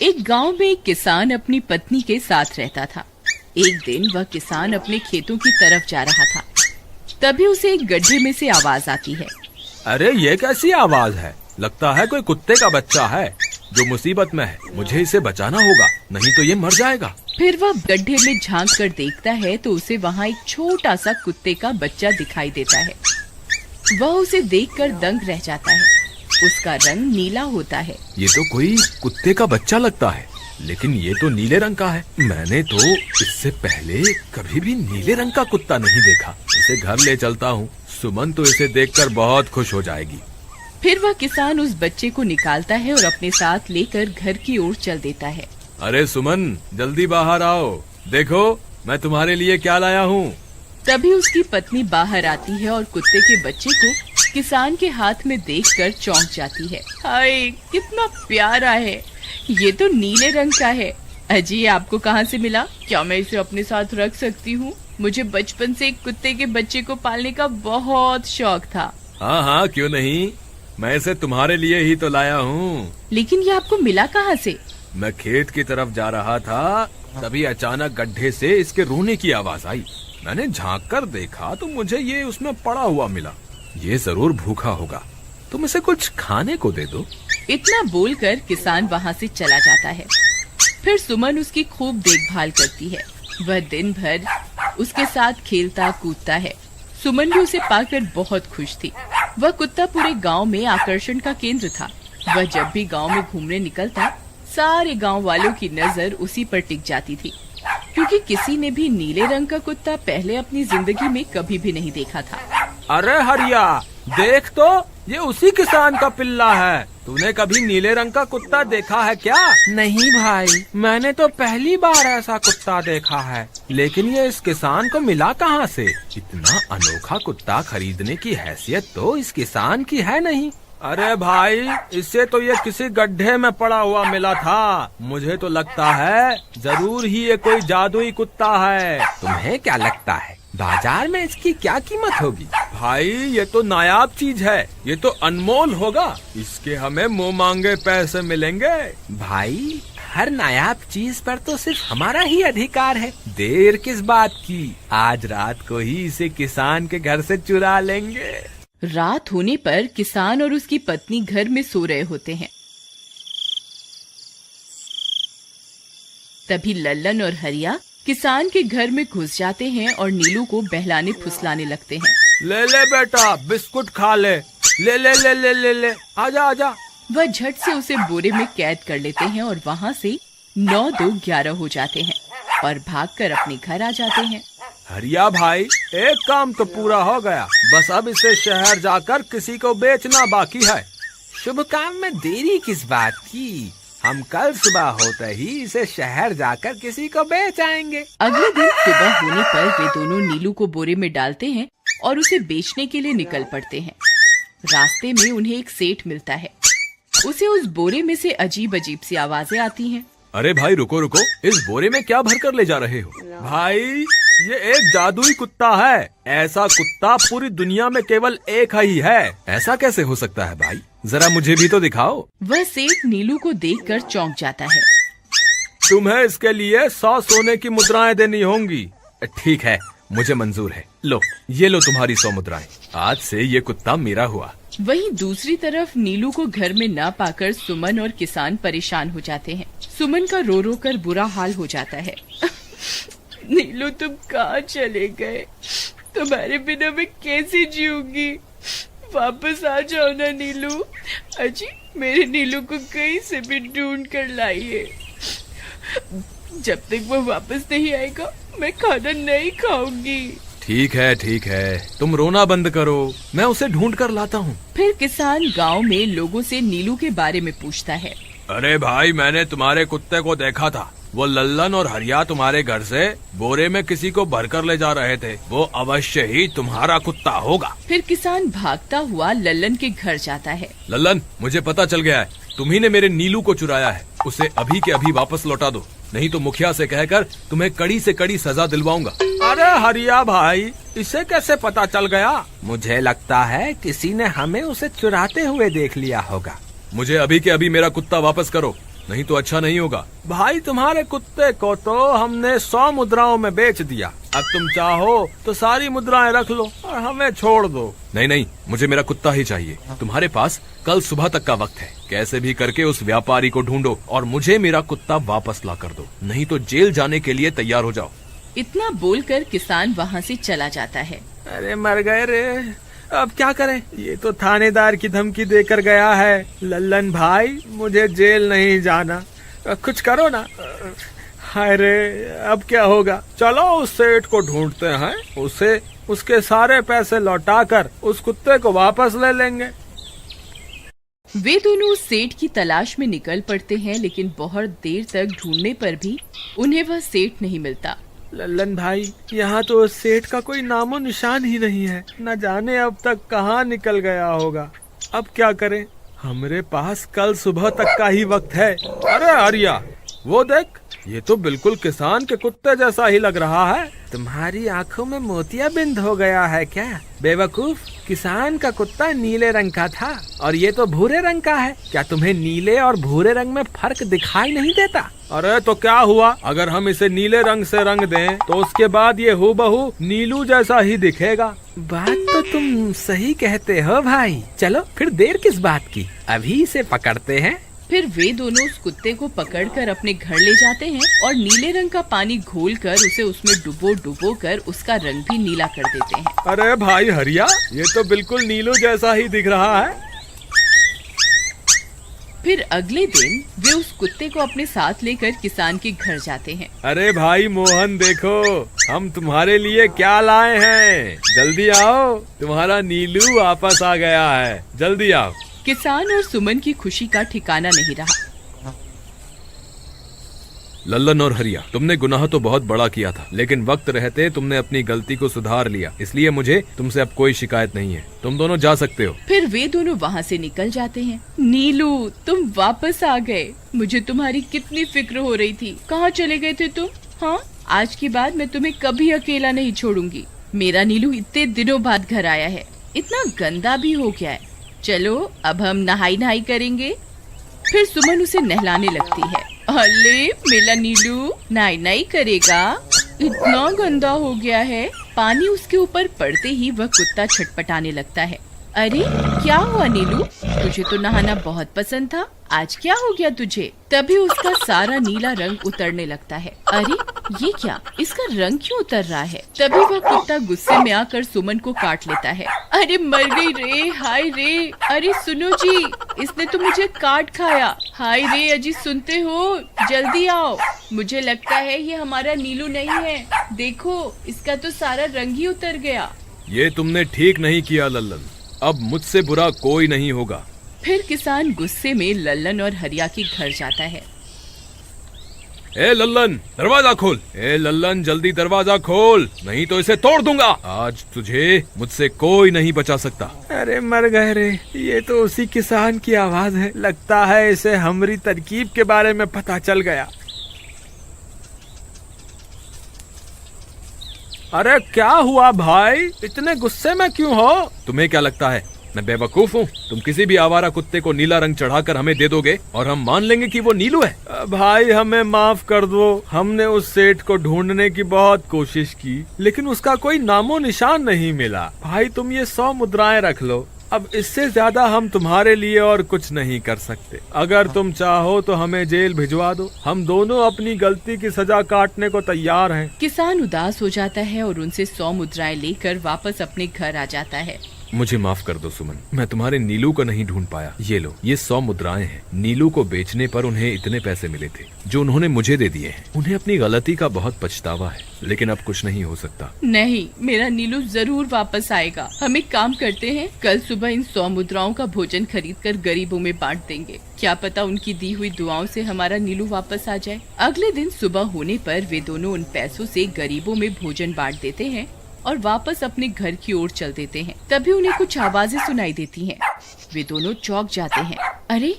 एक गांव में एक किसान अपनी पत्नी के साथ रहता था। एक दिन वह किसान अपने खेतों की तरफ जा रहा था। तभी उसे एक गड्ढे में से आवाज आती है। अरे ये कैसी आवाज है? लगता है कोई कुत्ते का बच्चा है जो मुसीबत में है। मुझे इसे बचाना होगा, नहीं तो ये मर जाएगा। फिर वह गड्ढे में झांक कर देखता है तो उसे वहाँ एक छोटा सा कुत्ते का बच्चा दिखाई देता है। वह उसे देखकर दंग रह जाता है। उसका रंग नीला होता है। ये तो कोई कुत्ते का बच्चा लगता है, लेकिन ये तो नीले रंग का है। मैंने तो इससे पहले कभी भी नीले रंग का कुत्ता नहीं देखा। इसे घर ले चलता हूँ, सुमन तो इसे देखकर बहुत खुश हो जाएगी। फिर वह किसान उस बच्चे को निकालता है और अपने साथ लेकर घर की ओर चल देता है। अरे सुमन, जल्दी बाहर आओ, देखो मैं तुम्हारे लिए क्या लाया हूँ। तभी उसकी पत्नी बाहर आती है और कुत्ते के बच्चे को किसान के हाथ में देखकर चौंक जाती है। हाय, कितना प्यारा है, ये तो नीले रंग का है। अजी, ये आपको कहाँ से मिला? क्या मैं इसे अपने साथ रख सकती हूँ? मुझे बचपन से एक कुत्ते के बच्चे को पालने का बहुत शौक था। हाँ हाँ, क्यों नहीं, मैं इसे तुम्हारे लिए ही तो लाया हूँ। लेकिन ये आपको मिला कहाँ से? मैं खेत की तरफ जा रहा था, तभी अचानक गड्ढे से इसके रोने की आवाज आई। मैंने झांक कर देखा तो मुझे ये उसमें पड़ा हुआ मिला। ये जरूर भूखा होगा, तुम इसे कुछ खाने को दे दो। इतना बोलकर किसान वहाँ से चला जाता है। फिर सुमन उसकी खूब देखभाल करती है। वह दिन भर उसके साथ खेलता कूदता है। सुमन भी उसे पाकर बहुत खुश थी। वह कुत्ता पूरे गांव में आकर्षण का केंद्र था। वह जब भी गांव में घूमने निकलता, सारे गांव वालों की नजर उसी पर टिक जाती थी, क्योंकि किसी ने भी नीले रंग का कुत्ता पहले अपनी जिंदगी में कभी भी नहीं देखा था। अरे हरिया, देख तो, ये उसी किसान का पिल्ला है। तूने कभी नीले रंग का कुत्ता देखा है क्या? नहीं भाई, मैंने तो पहली बार ऐसा कुत्ता देखा है। लेकिन ये इस किसान को मिला कहाँ से? इतना अनोखा कुत्ता खरीदने की हैसियत तो इस किसान की है नहीं। अरे भाई, इससे तो ये किसी गड्ढे में पड़ा हुआ मिला था। मुझे तो लगता है जरूर ही ये कोई जादुई कुत्ता है। तुम्हें क्या लगता है बाजार में इसकी क्या कीमत होगी? भाई, ये तो नायाब चीज है, ये तो अनमोल होगा। इसके हमें मुंह मांगे पैसे मिलेंगे। भाई, हर नायाब चीज पर तो सिर्फ हमारा ही अधिकार है। देर किस बात की, आज रात को ही इसे किसान के घर से चुरा लेंगे। रात होने पर किसान और उसकी पत्नी घर में सो रहे होते हैं। तभी लल्लन और हरिया किसान के घर में घुस जाते हैं और नीलू को बहलाने फुसलाने लगते हैं। ले ले बेटा, बिस्कुट खा ले, ले ले ले ले ले ले, आजा आजा। वह झट से उसे बोरे में कैद कर लेते हैं और वहाँ से 9-2-11 हो जाते हैं और भागकर अपने घर आ जाते हैं। हरिया भाई, एक काम तो पूरा हो गया, बस अब इसे शहर जाकर किसी को बेचना बाकी है। शुभ काम में देरी किस बात की? हम कल सुबह होते ही इसे शहर जाकर किसी को बेच आएंगे। अगले दिन सुबह होने पर वे दोनों नीलू को बोरे में डालते हैं और उसे बेचने के लिए निकल पड़ते हैं। रास्ते में उन्हें एक सेठ मिलता है। उसे उस बोरे में से अजीब अजीब सी आवाजें आती हैं। अरे भाई, रुको रुको, इस बोरे में क्या भर कर ले जा रहे हो? भाई, ये एक जादुई कुत्ता है। ऐसा कुत्ता पूरी दुनिया में केवल एक ही है। ऐसा कैसे हो सकता है भाई? जरा मुझे भी तो दिखाओ। वह सेठ नीलू को देखकर चौंक जाता है। तुम्हें इसके लिए 100 सोने की मुद्राएं देनी होंगी। ठीक है, मुझे मंजूर है। लो, ये लो तुम्हारी 100 मुद्राएं। आज से ये कुत्ता मेरा हुआ। वहीं दूसरी तरफ नीलू को घर में न पाकर सुमन और किसान परेशान हो जाते हैं। सुमन का रो रो कर बुरा हाल हो जाता है। नीलू, तुम कहाँ चले गए? तुम्हारे बिना मैं कैसे जीऊंगी? वापस आ जाओ ना नीलू। अजी, मेरे नीलू को कहीं से भी ढूंढ कर लाइए। जब तक वो वापस नहीं आएगा, मैं खाना नहीं खाऊंगी। ठीक है, तुम रोना बंद करो, मैं उसे ढूंढ कर लाता हूँ। फिर किसान गांव में लोगों से नीलू के बारे में पूछता है। अरे भाई, मैंने तुम्हारे कुत्ते को देखा था। वो लल्लन और हरिया तुम्हारे घर से बोरे में किसी को भरकर ले जा रहे थे। वो अवश्य ही तुम्हारा कुत्ता होगा। फिर किसान भागता हुआ लल्लन के घर जाता है। लल्लन, मुझे पता चल गया है, तुम्ही ने मेरे नीलू को चुराया है। उसे अभी के अभी वापस लौटा दो, नहीं तो मुखिया से कहकर तुम्हें कड़ी से कड़ी सजा दिलवाऊंगा। अरे हरिया भाई, इसे कैसे पता चल गया? मुझे लगता है किसी ने हमें उसे चुराते हुए देख लिया होगा। मुझे अभी के अभी मेरा कुत्ता वापस करो, नहीं तो अच्छा नहीं होगा। भाई तुम्हारे कुत्ते को तो हमने 100 मुद्राओं में बेच दिया, अब तुम चाहो तो सारी मुद्राएं रख लो और हमें छोड़ दो। नहीं नहीं, मुझे मेरा कुत्ता ही चाहिए। तुम्हारे पास कल सुबह तक का वक्त है, कैसे भी करके उस व्यापारी को ढूंढो और मुझे मेरा कुत्ता वापस ला कर दो, नहीं तो जेल जाने के लिए तैयार हो जाओ। इतना बोलकर किसान वहाँ से चला जाता है। अरे मर गए रे, अब क्या करें, ये तो थानेदार की धमकी देकर गया है। लल्लन भाई, मुझे जेल नहीं जाना, कुछ करो ना। हाय रे, अब क्या होगा। चलो उस सेठ को ढूंढते हैं, उसे उसके सारे पैसे लौटाकर उस कुत्ते को वापस ले लेंगे। वे दोनों उस सेठ की तलाश में निकल पड़ते हैं, लेकिन बहुत देर तक ढूंढने पर भी उन्हें वह सेठ नहीं मिलता। लल्लन भाई, यहाँ तो उस सेठ का कोई नामो निशान ही नहीं है, न जाने अब तक कहाँ निकल गया होगा। अब क्या करें, हमारे पास कल सुबह तक का ही वक्त है। अरे आर्या, वो देख, ये तो बिल्कुल किसान के कुत्ते जैसा ही लग रहा है। तुम्हारी आंखों में मोतियाबिंद हो गया है क्या बेवकूफ? किसान का कुत्ता नीले रंग का था और ये तो भूरे रंग का है। क्या तुम्हें नीले और भूरे रंग में फर्क दिखाई नहीं देता? अरे तो क्या हुआ, अगर हम इसे नीले रंग से रंग दें तो उसके बाद ये हूबहू नीलू जैसा ही दिखेगा। बात तो तुम सही कहते हो भाई। चलो फिर देर किस बात की, अभी इसे पकड़ते हैं। फिर वे दोनों उस कुत्ते को पकड़कर अपने घर ले जाते हैं और नीले रंग का पानी घोलकर उसे उसमें डुबो कर उसका रंग भी नीला कर देते हैं। अरे भाई हरिया, ये तो बिल्कुल नीलू जैसा ही दिख रहा है। फिर अगले दिन वे उस कुत्ते को अपने साथ लेकर किसान के घर जाते हैं। अरे भाई मोहन, देखो हम तुम्हारे लिए क्या लाए हैं, जल्दी आओ, तुम्हारा नीलू वापस आ गया है, जल्दी आओ। किसान और सुमन की खुशी का ठिकाना नहीं रहा। लल्लन और हरिया, तुमने गुनाह तो बहुत बड़ा किया था, लेकिन वक्त रहते तुमने अपनी गलती को सुधार लिया, इसलिए मुझे तुमसे अब कोई शिकायत नहीं है। तुम दोनों जा सकते हो। फिर वे दोनों वहाँ से निकल जाते हैं। नीलू, तुम वापस आ गए, मुझे तुम्हारी कितनी फिक्र हो रही थी। कहाँ चले गए थे तुम? हाँ, आज के बाद मैं तुम्हें कभी अकेला नहीं छोड़ूंगी। मेरा नीलू इतने दिनों बाद घर आया है, इतना गंदा भी हो गया है। चलो अब हम नहाई करेंगे। फिर सुमन उसे नहलाने लगती है। अले मेरा नीलू नहाई करेगा, इतना गंदा हो गया है। पानी उसके ऊपर पड़ते ही वह कुत्ता छटपटाने लगता है। अरे क्या हुआ नीलू, तुझे तो नहाना बहुत पसंद था, आज क्या हो गया तुझे? तभी उसका सारा नीला रंग उतरने लगता है। अरे ये क्या, इसका रंग क्यों उतर रहा है? तभी वह कुत्ता गुस्से में आकर सुमन को काट लेता है। अरे मर गई रे, हाय रे। अरे सुनो जी, इसने तो मुझे काट खाया। हाय रे अजी, सुनते हो? जल्दी आओ, मुझे लगता है ये हमारा नीलू नहीं है। देखो, इसका तो सारा रंग ही उतर गया। ये तुमने ठीक नहीं किया लल्लन, अब मुझसे बुरा कोई नहीं होगा। फिर किसान गुस्से में लल्लन और हरिया के घर जाता है। ए लल्लन, दरवाजा खोल। ए लल्लन, जल्दी दरवाजा खोल, नहीं तो इसे तोड़ दूंगा। आज तुझे मुझसे कोई नहीं बचा सकता। अरे मर गए रे, ये तो उसी किसान की आवाज है। लगता है इसे हमारी तरकीब के बारे में पता चल गया। अरे क्या हुआ भाई, इतने गुस्से में क्यों हो? तुम्हें क्या लगता है मैं बेवकूफ हूँ? तुम किसी भी आवारा कुत्ते को नीला रंग चढ़ाकर हमें दे दोगे और हम मान लेंगे कि वो नीलू है। भाई हमें माफ कर दो, हमने उस सेठ को ढूंढने की बहुत कोशिश की, लेकिन उसका कोई नामो निशान नहीं मिला। भाई तुम ये 100 मुद्राएं रख लो, अब इससे ज्यादा हम तुम्हारे लिए और कुछ नहीं कर सकते। अगर तुम चाहो तो हमें जेल भिजवा दो, हम दोनों अपनी गलती की सजा काटने को तैयार हैं। किसान उदास हो जाता है और उनसे 100 मुद्राएं लेकर वापस अपने घर आ जाता है। मुझे माफ कर दो सुमन, मैं तुम्हारे नीलू को नहीं ढूंढ पाया। ये लो, ये 100 मुद्राएं हैं। नीलू को बेचने पर उन्हें इतने पैसे मिले थे जो उन्होंने मुझे दे दिए हैं। उन्हें अपनी गलती का बहुत पछतावा है, लेकिन अब कुछ नहीं हो सकता। नहीं, मेरा नीलू जरूर वापस आएगा। हम एक काम करते हैं, कल सुबह इन 100 मुद्राओं का भोजन खरीदकर गरीबों में बांट देंगे। क्या पता उनकी दी हुई दुआओं से हमारा नीलू वापस आ जाए। अगले दिन सुबह होने पर वे दोनों उन पैसों से गरीबों में भोजन बांट देते हैं और वापस अपने घर की ओर चल देते हैं। तभी उन्हें कुछ आवाजें सुनाई देती हैं। वे दोनों चौंक जाते हैं। अरे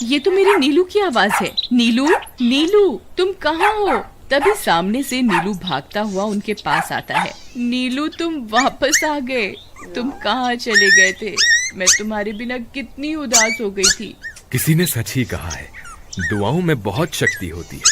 ये तो मेरे नीलू की आवाज है। नीलू, नीलू तुम कहाँ हो? तभी सामने से नीलू भागता हुआ उनके पास आता है। नीलू तुम वापस आ गए, तुम कहाँ चले गए थे? मैं तुम्हारे बिना कितनी उदास हो गई थी। किसी ने सच ही कहा है, दुआओं में बहुत शक्ति होती है।